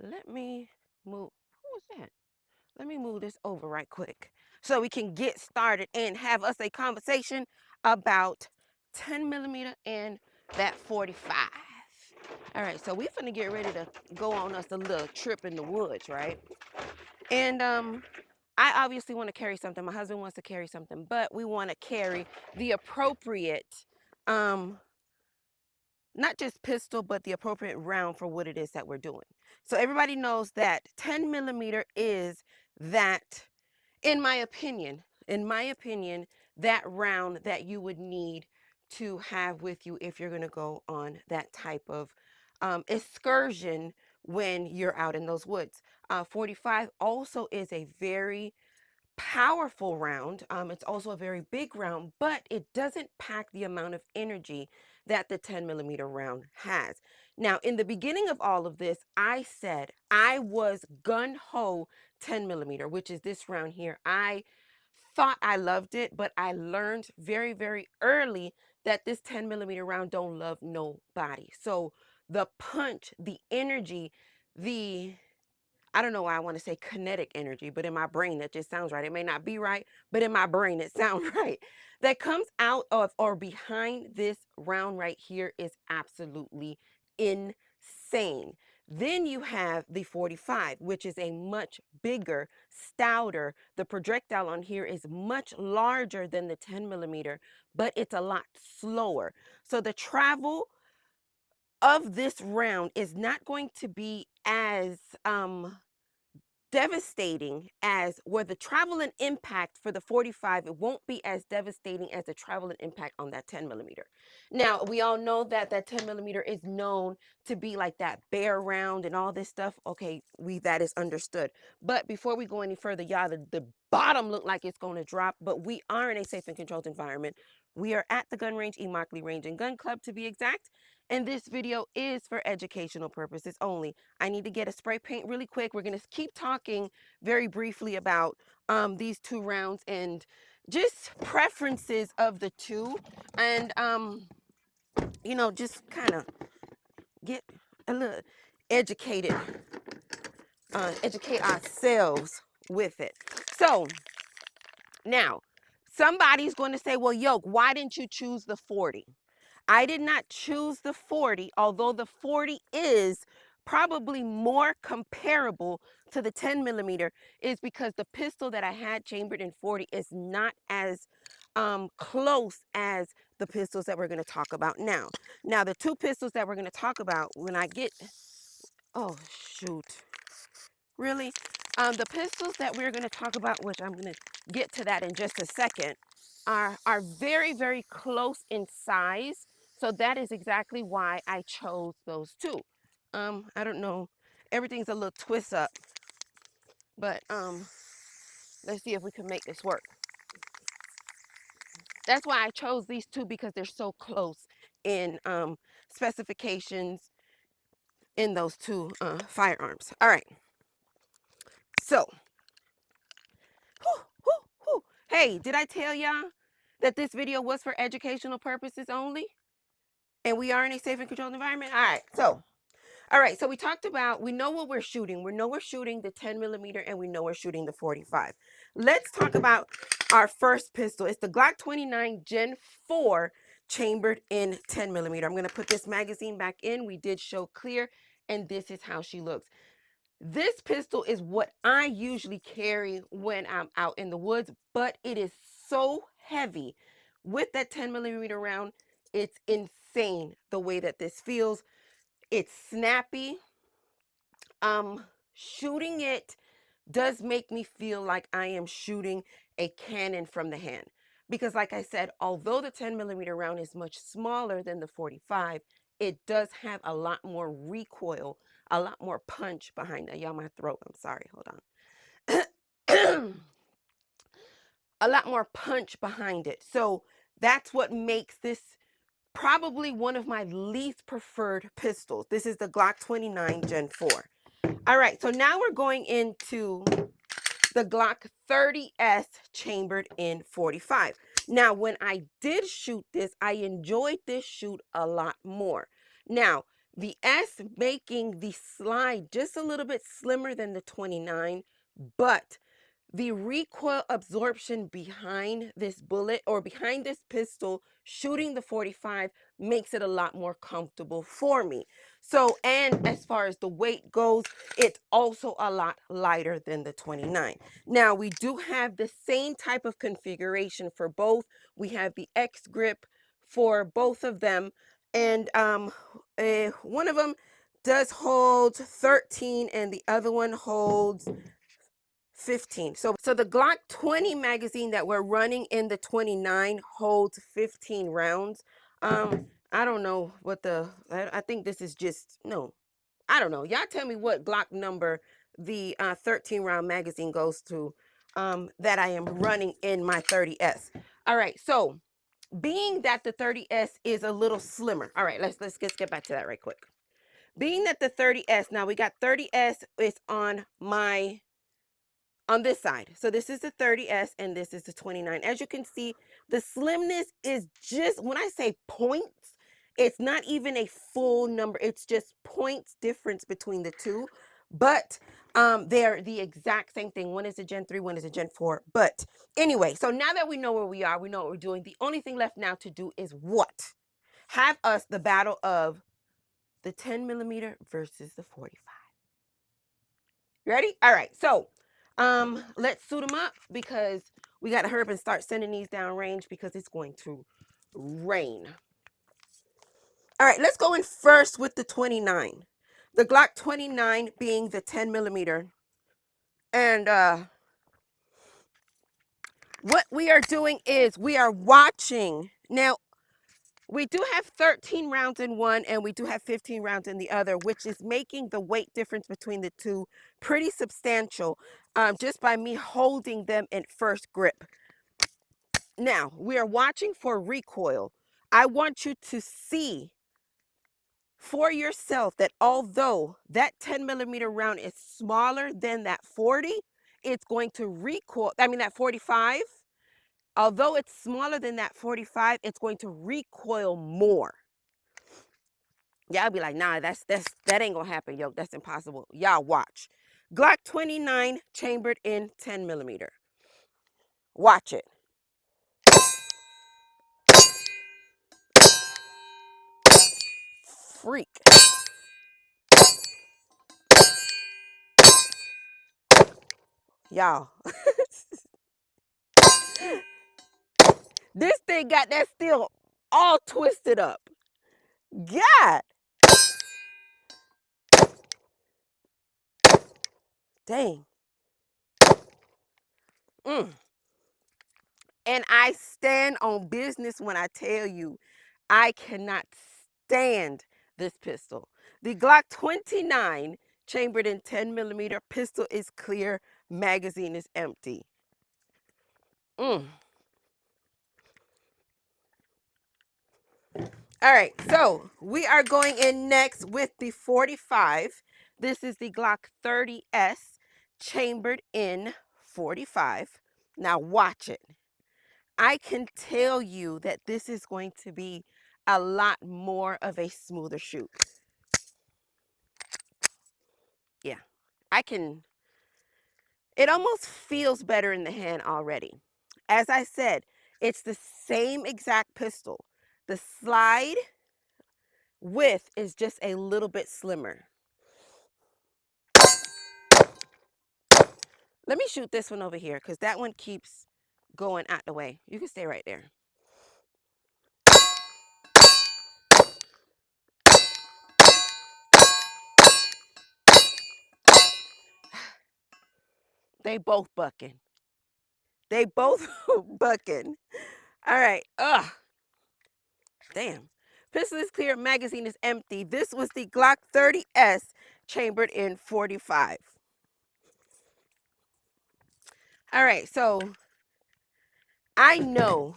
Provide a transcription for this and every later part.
let me move. Who was that? Let me move this over right quick so we can get started and have us a conversation about 10 millimeter and that 45. All right, so we finna get ready to go on us a little trip in the woods, right? And I obviously want to carry something. My husband wants to carry something, but we want to carry the appropriate, um, not just pistol, but the appropriate round for what it is that we're doing. So everybody knows that 10 millimeter is that, in my opinion, that round that you would need to have with you if you're going to go on that type of excursion when you're out in those woods. 45 also is a very powerful round. It's also a very big round, but it doesn't pack the amount of energy that the 10 millimeter round has. Now, in the beginning of all of this, I said I was gun ho 10 millimeter, which is this round here. I thought I loved it, but I learned very, very early that this 10 millimeter round don't love nobody. So the punch, the energy, the I don't know why I want to say kinetic energy, but in my brain that just sounds right. It may not be right, but in my brain it sounds right. That comes out of or behind this round right here is absolutely insane. Then you have the 45, which is a much bigger, stouter. The projectile on here is much larger than the 10 millimeter, but it's a lot slower. So the travel of this round is not going to be as devastating as where the travel and impact for the 45, it won't be as devastating as the travel and impact on that 10 millimeter. Now, we all know that that 10 millimeter is known to be like that bear round and all this stuff. Okay, that is understood. But before we go any further, y'all, the bottom look like it's going to drop, but we are in a safe and controlled environment. We are at the gun range, Immokalee Range and Gun Club to be exact. And this video is for educational purposes only. I need to get a spray paint really quick. We're going to keep talking very briefly about these two rounds and just preferences of the two. And, you know, just kind of get a little educated, educate ourselves with it. So now somebody's going to say, well, Yoke, why didn't you choose the 40? I did not choose the 40, although the 40 is probably more comparable to the 10 millimeter, is because the pistol that I had chambered in 40 is not as close as the pistols that we're going to talk about now. Now, the two pistols that we're going to talk about when I get, oh, shoot. Really? The pistols that we're going to talk about, which I'm going to get to that in just a second, are very, very close in size. So that is exactly why I chose those two. I don't know. Everything's a little twist up, but let's see if we can make this work. That's why I chose these two, because they're so close in specifications in those two firearms. All right. So, whew, whew, whew. Hey, did I tell y'all that this video was for educational purposes only? And we are in a safe and controlled environment? All right, so we talked about, we know what we're shooting. We know we're shooting the 10 millimeter and we know we're shooting the 45. Let's talk about our first pistol. It's the Glock 29 Gen 4 chambered in 10 millimeter. I'm gonna put this magazine back in. We did show clear, and this is how she looks. This pistol is what I usually carry when I'm out in the woods, but it is so heavy with that 10 millimeter round. It's insane the way that this feels. It's snappy. Shooting it does make me feel like I am shooting a cannon from the hand. Because like I said, although the 10 millimeter round is much smaller than the 45, it does have a lot more recoil, a lot more punch behind that. Y'all, my throat, I'm sorry, hold on. A lot more punch behind it. So that's what makes this probably one of my least preferred pistols. This is the Glock 29 Gen 4. All right, so now we're going into the Glock 30S chambered in 45. Now, when I did shoot this, I enjoyed this shoot a lot more. Now, The S making the slide just a little bit slimmer than the 29, but the recoil absorption behind this bullet or behind this pistol shooting the 45 makes it a lot more comfortable for me. So, and as far as the weight goes, it's also a lot lighter than the 29. Now, we do have the same type of configuration for both. We have the X grip for both of them, and one of them does hold 13 and the other one holds 15. So the Glock 20 magazine that we're running in the 29 holds 15 rounds. I don't know what I think this is just, no, I don't know. Y'all tell me what Glock number the 13 round magazine goes to that I am running in my 30S. All right, so being that the 30S is a little slimmer. All right, let's get back to that right quick. Being that the 30S, now we got 30S is on this side. So this is the 30S and this is the 29. As you can see, the slimness is just, when I say points, it's not even a full number. It's just points difference between the two. But they're the exact same thing. One is a Gen 3, one is a Gen 4. But anyway, so now that we know where we are, we know what we're doing. The only thing left now to do is what? Have us the battle of the 10 millimeter versus the 45. Ready? All right. So let's suit them up because we got to hurry up and start sending these down range because it's going to rain. All right, let's go in first with the 29. The Glock 29 being the 10 millimeter. And what we are doing is we are watching. Now, we do have 13 rounds in one and we do have 15 rounds in the other, which is making the weight difference between the two pretty substantial just by me holding them in first grip. Now, we are watching for recoil. I want you to see for yourself that although that 10 millimeter round is smaller than that 40, it's going to recoil. I mean, that 45, although it's smaller than that 45, it's going to recoil more. Y'all be like, nah, that ain't gonna happen, yo. That's impossible. Y'all watch. Glock 29 chambered in 10 millimeter. Watch it. Freak. Y'all. This thing got that steel all twisted up. God. Dang. And I stand on business when I tell you, I cannot stand this pistol. The Glock 29 chambered in 10 millimeter pistol is clear, magazine is empty. All right, so we are going in next with the 45. This is the Glock 30S chambered in 45. Now watch it. I can tell you that this is going to be a lot more of a smoother shoot. Yeah, I can. It almost feels better in the hand already. As I said, it's the same exact pistol. The slide width is just a little bit slimmer. Let me shoot this one over here because that one keeps going out the way. You can stay right there. They both bucking. They both bucking. All right. Ugh. Damn. Pistol is clear, magazine is empty. This was the Glock 30S chambered in 45. All right, so I know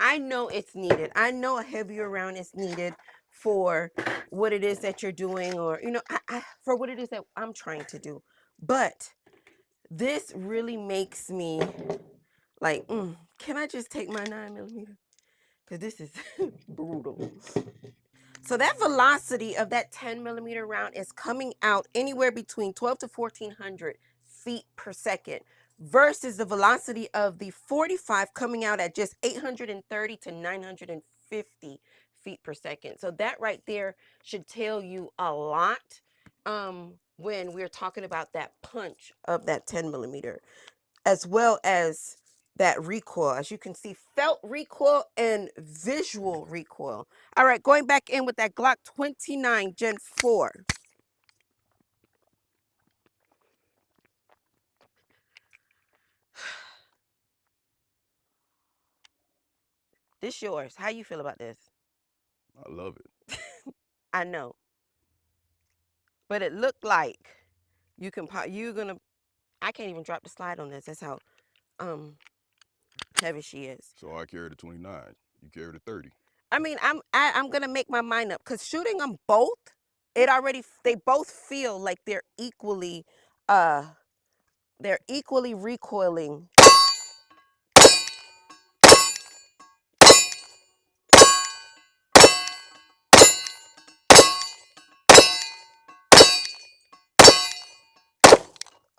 it's needed. I know a heavier round is needed for what it is that you're doing or, for what it is that I'm trying to do. But this really makes me like, can I just take my 9 millimeter? Because this is brutal. So that velocity of that 10 millimeter round is coming out anywhere between 12 to 1400 feet per second versus the velocity of the 45 coming out at just 830 to 950 feet per second. So that right there should tell you a lot when we're talking about that punch of that 10 millimeter, as well as that recoil. As you can see, felt recoil and visual recoil. All right, going back in with that Glock 29 Gen 4. This yours. How you feel about this? I love it. I know. But it looked like you're gonna, I can't even drop the slide on this. That's how heavy she is. So I carry the 29. You carry the 30. I mean, I'm gonna make my mind up because shooting them both, they both feel like uh they're equally recoiling.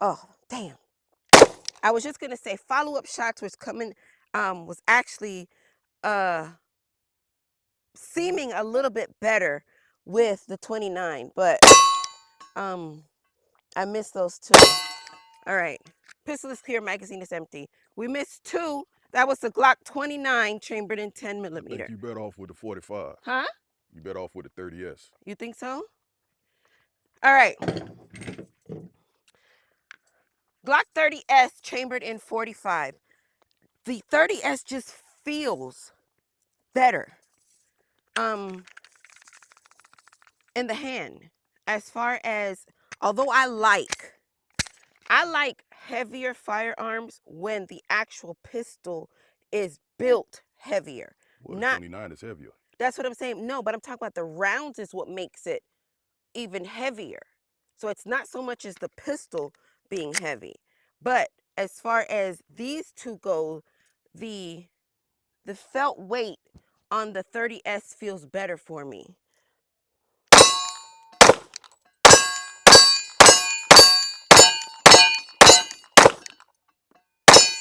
Oh, damn. I was just gonna say follow-up shots was actually uh seeming a little bit better with the 29, but I missed those two. All right. Pistol is clear, magazine is empty. We missed two. That was the Glock 29 chambered in 10 I millimeter. think you better off with the 45. Huh? You better off with the 30S. You think so? All right. Glock 30S chambered in 45. The 30S just feels better in the hand. As far as, although I like heavier firearms when the actual pistol is built heavier. Well, the Not 29 is heavier. That's what I'm saying. No, but I'm talking about the rounds is what makes it even heavier. So it's not so much as the pistol being heavy. But as far as these two go, the felt weight on the 30S feels better for me.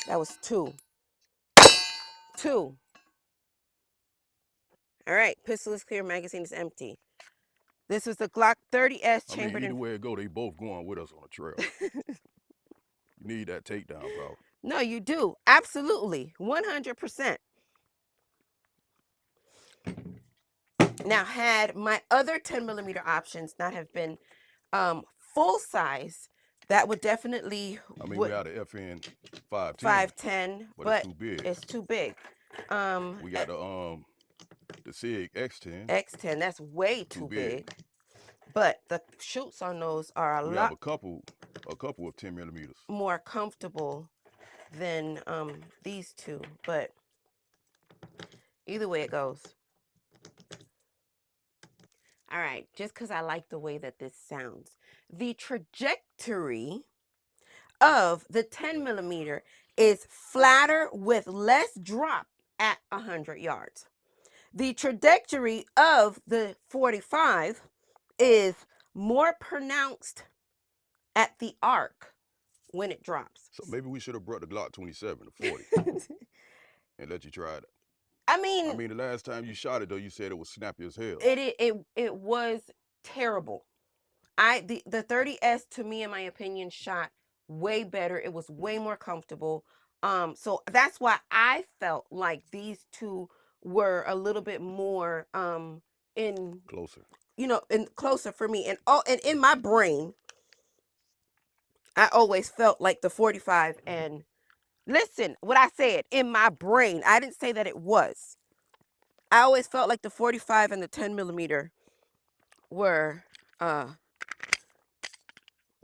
That was two. Two. All right, pistol is clear, magazine is empty. This was the Glock 30S I mean, chambered either in. way it go, they both going with us on the trail. You need that takedown power. No, you do. Absolutely. 100%. Now, had my other 10 millimeter options not have been full size, that would definitely I mean, we had a FN 510, 510, but it's but too big. it's too big. We got the SIG X10. X10, that's way too big. But the shoots on those are a We lot have a couple of 10 millimeters. more comfortable than these two. But either way it goes. All right, just because I like the way that this sounds. The trajectory of the 10 millimeter is flatter with less drop at 100 yards. The trajectory of the 45 is more pronounced at the arc when it drops. So maybe we should have brought the Glock 27 to 40 and let you try it. I I mean, mean, the last time you shot it though, you said it was snappy as hell. it was terrible. The 30S to me, in my opinion, shot way better. It was way more comfortable. So that's why I felt like these two were a little bit more in Closer. in closer for me. And in my brain, I always felt like the 45 and listen, what I said in my brain, I didn't say that it was. I always felt like the 45 and the 10 millimeter were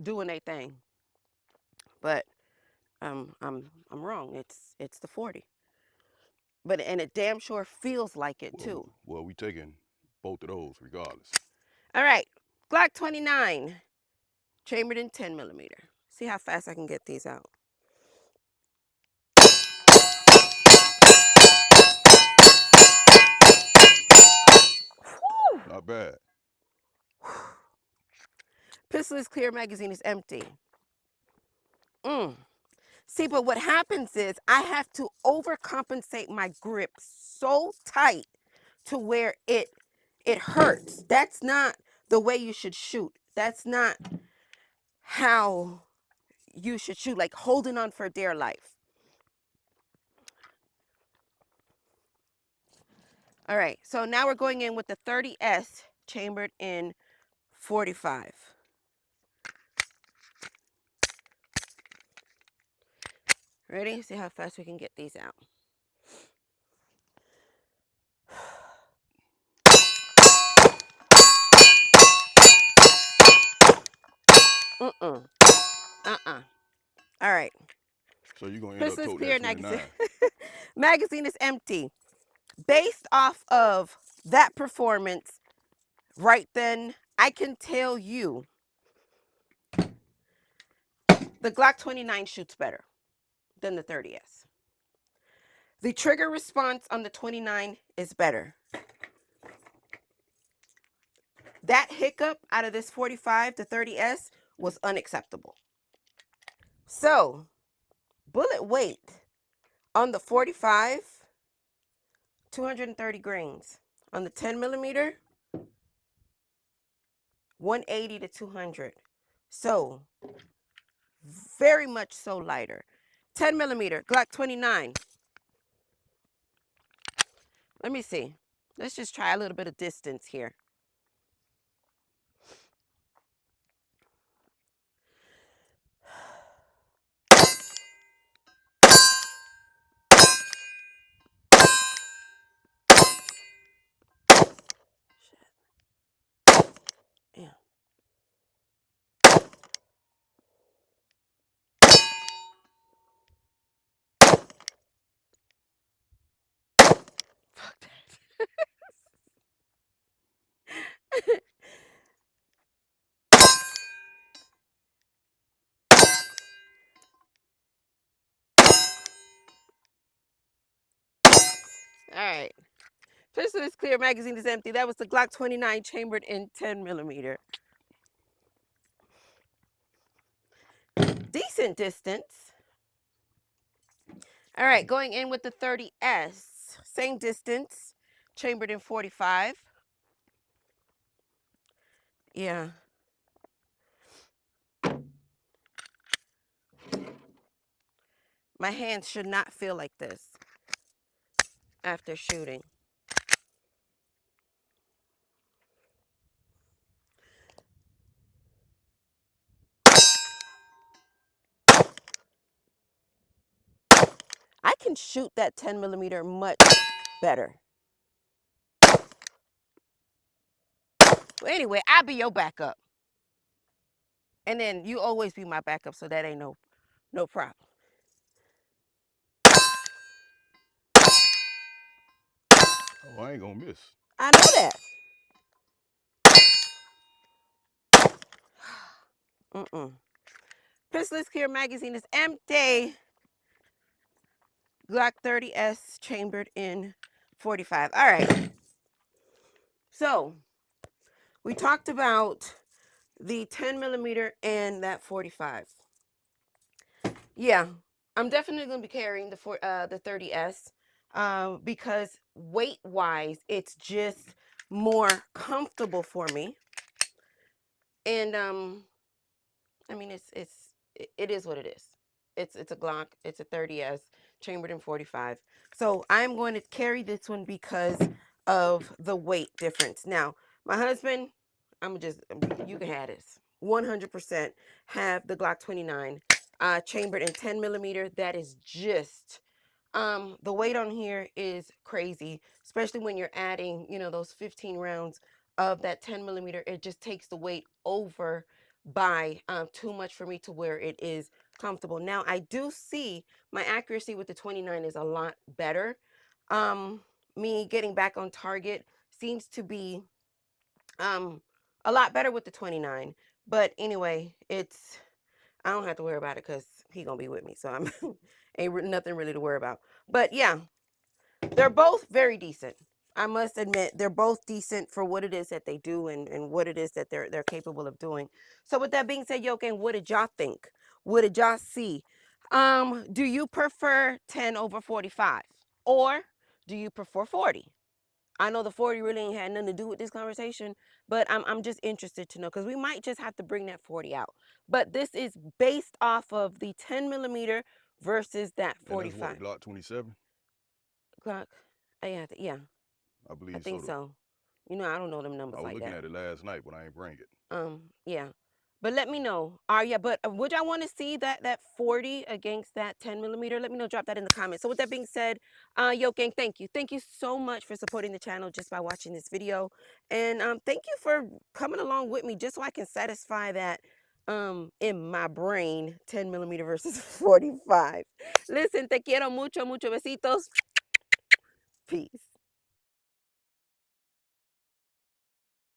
doing their thing. But I'm wrong. It's the 40. But and it damn sure feels like it too. Well, we taking both of those regardless. All right, Glock 29, chambered in 10 millimeter. See how fast I can get these out. Not bad. Pistol is clear, magazine is empty. See, but what happens is I have to overcompensate my grip so tight to where it hurts. That's not the way you should shoot. That's not how you should shoot, like holding on for dear life. All right, so now we're going in with the 30S chambered in 45. Ready? See how fast we can get these out. All right. So you're gonna end up Pistol is toting clear, that 29. magazine is empty. Based off of that performance, right then, I can tell you the Glock 29 shoots better than the 30S. The trigger response on the 29 is better. That hiccup out of this 45 to 30S was unacceptable. So, bullet weight on the 45, 230 grains. On the 10 millimeter, 180 to 200. So, very much so lighter. 10 millimeter, Glock 29. Let me see. Let's just try a little bit of distance here. Yeah. Fuck that. All right. Pistol is clear, magazine is empty. That was the Glock 29 chambered in 10 millimeter. Decent distance. All right, going in with the 30S. Same distance, chambered in 45. Yeah. My hands should not feel like this after shooting. I can shoot that 10 millimeter much better. Well, anyway, I'll be your backup. And then you always be my backup, so that ain't no problem. Oh, I ain't gonna miss. I know that. Pistol is clear, magazine is empty. Glock 30S chambered in 45. All right. So we talked about the 10 millimeter and that 45. Yeah, I'm definitely going to be carrying the 30S because weight wise, it's just more comfortable for me. And I mean, it is what it is. It's a Glock. It's a 30S chambered in 45. So I'm going to carry this one because of the weight difference. Now, my husband, you can have this. 100% have the Glock 29 chambered in 10 millimeter. That is just the weight on here is crazy, especially when you're adding, those 15 rounds of that 10 millimeter. It just takes the weight over by too much for me to where it is comfortable. Now I do see my accuracy with the 29 is a lot better. Me getting back on target seems to be a lot better with the 29. But anyway, I don't have to worry about it because he gonna be with me, so I'm ain't nothing really to worry about. But yeah, they're both very decent. I must admit they're both decent for what it is that they do and what it is that they're capable of doing. So with that being said, Yoke, and what did y'all think? What did y'all see? Do you prefer 10 over 45? Or do you prefer 40? I know the 40 really ain't had nothing to do with this conversation, but I'm just interested to know because we might just have to bring that 40 out. But this is based off of the 10 millimeter versus that And that's what, 45. Glock 27? Glock. Yeah, I I believe so. think so. You know, I don't know them I numbers was like looking that. at it last night, but I ain't bring it. Yeah. But let me know. Yeah, but would y'all want to see that 40 against that 10 millimeter? Let me know. Drop that in the comments. So with that being said, Yo Gang, thank you. Thank you so much for supporting the channel just by watching this video. And thank you for coming along with me just so I can satisfy that in my brain 10 millimeter versus 45. Listen, te quiero mucho, mucho besitos. Peace.